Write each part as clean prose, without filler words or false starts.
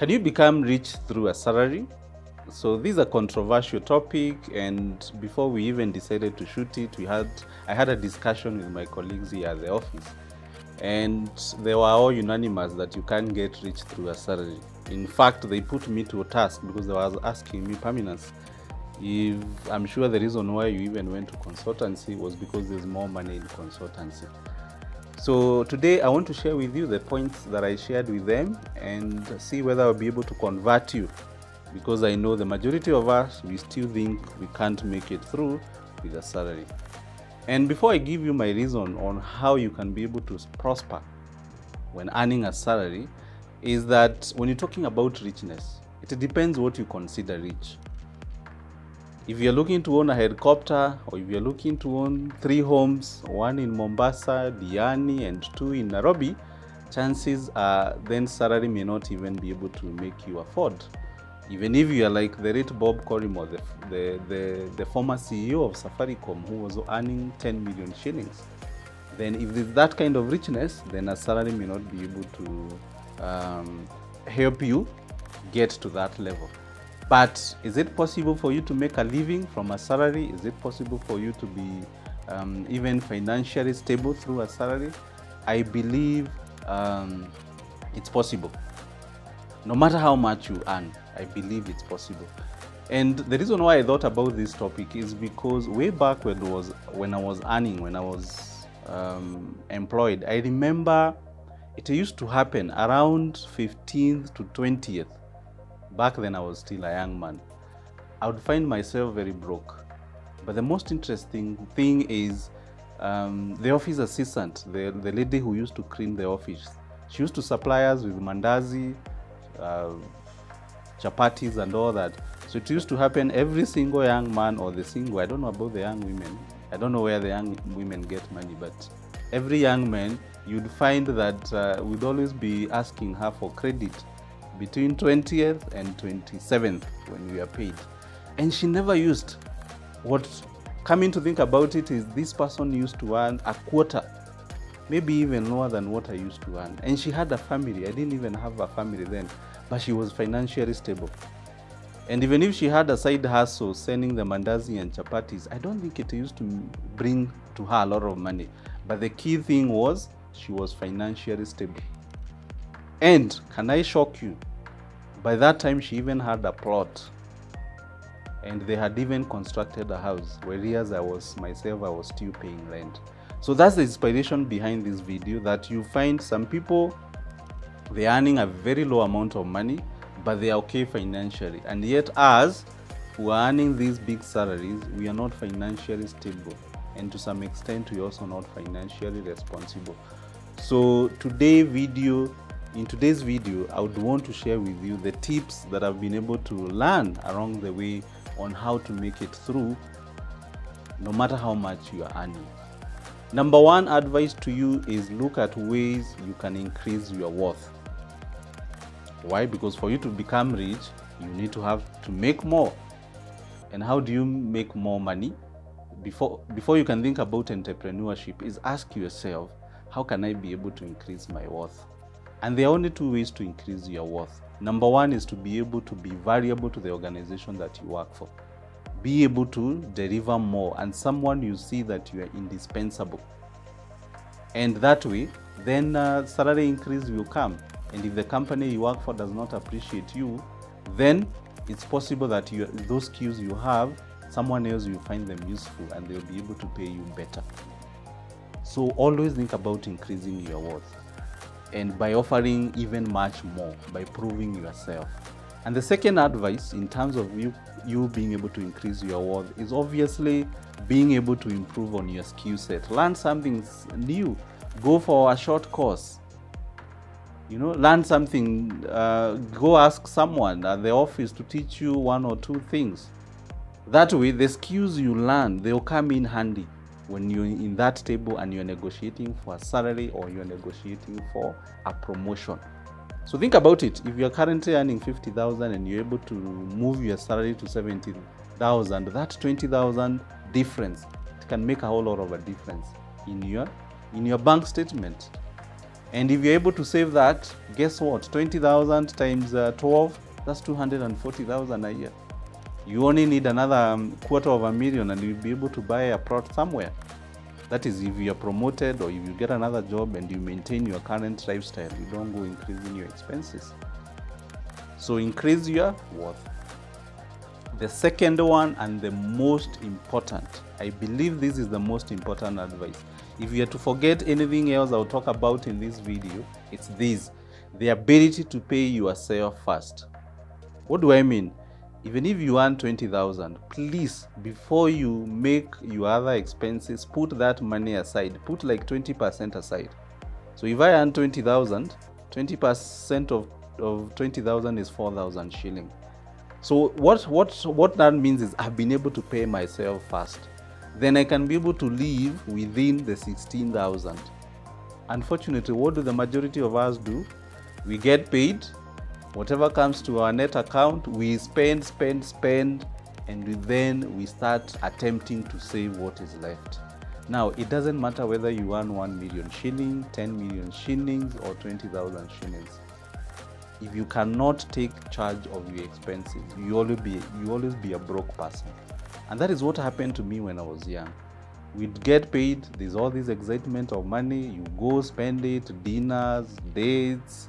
Can you become rich through a salary? So this is a controversial topic, and before we even decided to shoot it, I had a discussion with my colleagues here at the office, and they were all unanimous that you can't get rich through a salary. In fact, they put me to a task because they was asking me, Perminus, if I'm sure the reason why you even went to consultancy was because there's more money in consultancy. So today I want to share with you the points that I shared with them and see whether I'll be able to convert you, because I know the majority of us, we still think we can't make it through with a salary. And before I give you my reason on how you can be able to prosper when earning a salary, is that when you're talking about richness, it depends what you consider rich. If you're looking to own a helicopter, or if you're looking to own 3 homes, 1 in Mombasa, Diani, and 2 in Nairobi, chances are then salary may not even be able to make you afford. Even if you are like the late Bob Corrimore, the former CEO of Safaricom, who was earning 10 million shillings, then if there's that kind of richness, then a salary may not be able to help you get to that level. But is it possible for you to make a living from a salary? Is it possible for you to be even financially stable through a salary? I believe it's possible. No matter how much you earn, I believe it's possible. And the reason why I thought about this topic is because way back when I was earning, when I was employed, I remember it used to happen around 15th to 20th. Back then I was still a young man. I would find myself very broke. But the most interesting thing is the office assistant, the lady who used to clean the office, she used to supply us with mandazi, chapatis and all that. So it used to happen every single young man, or the single, I don't know about the young women, I don't know where the young women get money, but every young man, you'd find that we'd always be asking her for credit between 20th and 27th when we are paid. And she never used. What coming to think about it is this person used to earn a quarter, maybe even lower than what I used to earn. And she had a family. I didn't even have a family then, but she was financially stable. And even if she had a side hustle selling the mandazi and chapatis, I don't think it used to bring to her a lot of money. But the key thing was she was financially stable. And can I shock you? By that time, she even had a plot, and they had even constructed a house, whereas I was still paying rent. So that's the inspiration behind this video, that you find some people, they're earning a very low amount of money, but they are okay financially. And yet us, who are earning these big salaries, we are not financially stable. And to some extent, we're also not financially responsible. So in today's video, I would want to share with you the tips that I've been able to learn along the way on how to make it through, no matter how much you are earning. Number 1 advice to you is look at ways you can increase your worth. Why? Because for you to become rich, you need to make more. And how do you make more money? Before you can think about entrepreneurship, is ask yourself, how can I be able to increase my worth? And there are only 2 ways to increase your worth. Number 1 is to be able to be valuable to the organization that you work for. Be able to deliver more, and someone you see that you are indispensable. And that way, then salary increase will come. And if the company you work for does not appreciate you, then it's possible that those skills you have, someone else will find them useful and they'll be able to pay you better. So always think about increasing your worth, and by offering even much more, by proving yourself. And the second advice in terms of you being able to increase your worth is obviously being able to improve on your skill set. Learn something new. Go for a short course. Learn something. Go ask someone at the office to teach you 1 or 2 things. That way, the skills you learn, they'll come in handy when you're in that table and you're negotiating for a salary, or you're negotiating for a promotion. So think about it. If you're currently earning 50,000 and you're able to move your salary to 70,000, that 20,000 difference, it can make a whole lot of a difference in your bank statement. And if you're able to save that, guess what? 20,000 times 12, that's 240,000 a year. You only need another $250,000 and you'll be able to buy a plot somewhere. That is if you're promoted or if you get another job and you maintain your current lifestyle, you don't go increasing your expenses. So increase your worth. The second one, and the most important, I believe this is the most important advice. If you are to forget anything else I'll talk about in this video, it's this: the ability to pay yourself first. What do I mean? Even if you earn 20,000, please, before you make your other expenses, put that money aside. Put like 20% aside. So if I earn 20,000, 20% of 20,000 is 4,000 shilling. So what that means is I've been able to pay myself first. Then I can be able to live within the 16,000. Unfortunately, what do the majority of us do? We get paid. Whatever comes to our net account, we spend, and then we start attempting to save what is left. Now, it doesn't matter whether you earn 1 million shilling, 10 million shillings, or 20,000 shillings. If you cannot take charge of your expenses, you always be a broke person. And that is what happened to me when I was young. We'd get paid, there's all this excitement of money, you go spend it, dinners, dates,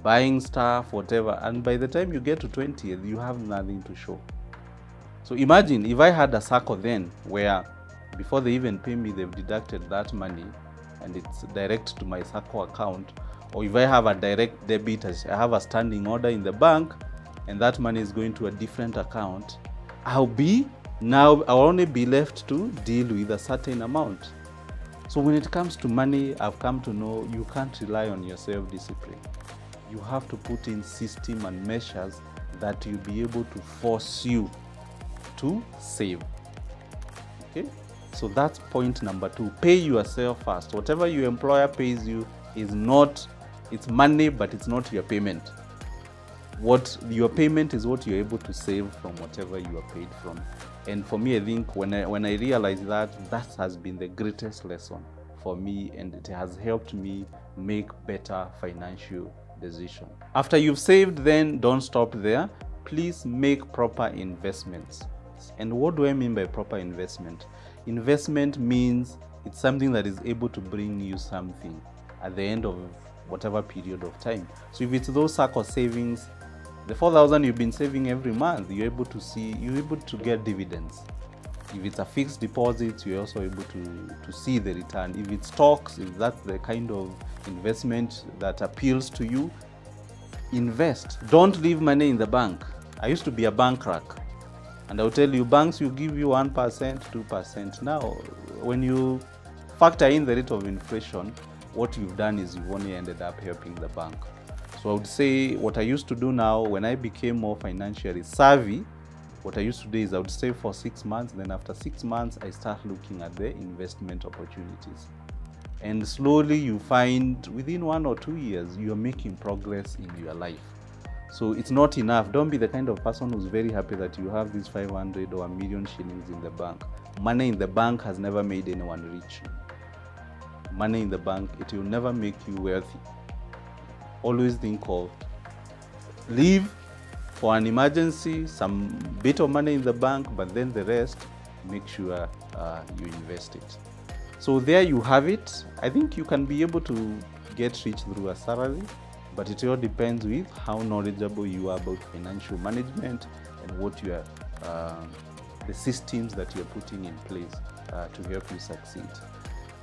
buying stuff, whatever, and by the time you get to 20th, you have nothing to show. So imagine if I had a circle then where before they even pay me, they've deducted that money and it's direct to my circle account, or if I have a direct debit, I have a standing order in the bank and that money is going to a different account, I'll only be left to deal with a certain amount. So when it comes to money, I've come to know you can't rely on your self-discipline. You have to put in system and measures that you'll be able to force you to save. Okay, so that's point number 2. Pay yourself first. Whatever your employer pays you it's money, but it's not your payment. What your payment is what you're able to save from whatever you are paid from. And for me, I think when I realized that has been the greatest lesson for me, and it has helped me make better financial decisions. After you've saved, then don't stop there. Please make proper investments. And what do I mean by proper investment? Investment means it's something that is able to bring you something at the end of whatever period of time. So if it's those circle savings, the 4,000 you've been saving every month, you're able to get dividends. If it's a fixed deposit, you're also able to see the return. If it's stocks, if that's the kind of investment that appeals to you, invest. Don't leave money in the bank. I used to be a bank rack, and I'll tell you, banks will give you 1%, 2%. Now, when you factor in the rate of inflation, what you've done is you've only ended up helping the bank. So I would say what I used to do now, when I became more financially savvy, what I used to do is I would save for 6 months, then after 6 months, I start looking at the investment opportunities. And slowly you find within 1 or 2 years, you're making progress in your life. So it's not enough. Don't be the kind of person who's very happy that you have these 500 or 1 million shillings in the bank. Money in the bank has never made anyone rich. Money in the bank, it will never make you wealthy. Always think of leave for an emergency, some bit of money in the bank, but then the rest, make sure you invest it. So there you have it. I think you can be able to get rich through a salary, but it all depends with how knowledgeable you are about financial management and what you are, the systems that you're putting in place to help you succeed.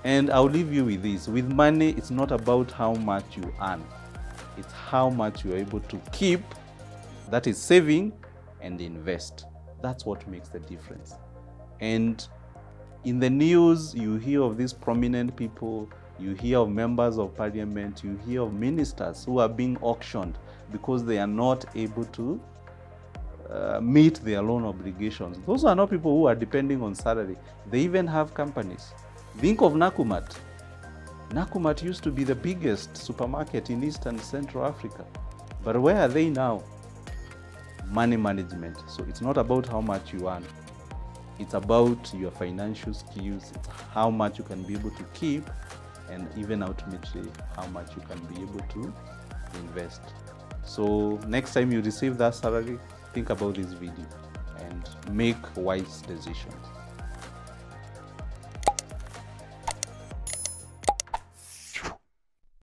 And I'll leave you with this. With money, it's not about how much you earn. It's how much you're able to keep, that is saving, and invest. That's what makes the difference. And in the news, you hear of these prominent people, you hear of members of parliament, you hear of ministers who are being auctioned because they are not able to meet their loan obligations. Those are not people who are depending on salary. They even have companies. Think of Nakumatt. Nakumatt used to be the biggest supermarket in East and Central Africa. But where are they now? Money management. So it's not about how much you earn. It's about your financial skills. It's how much you can be able to keep and even ultimately how much you can be able to invest. So next time you receive that salary, think about this video and make wise decisions.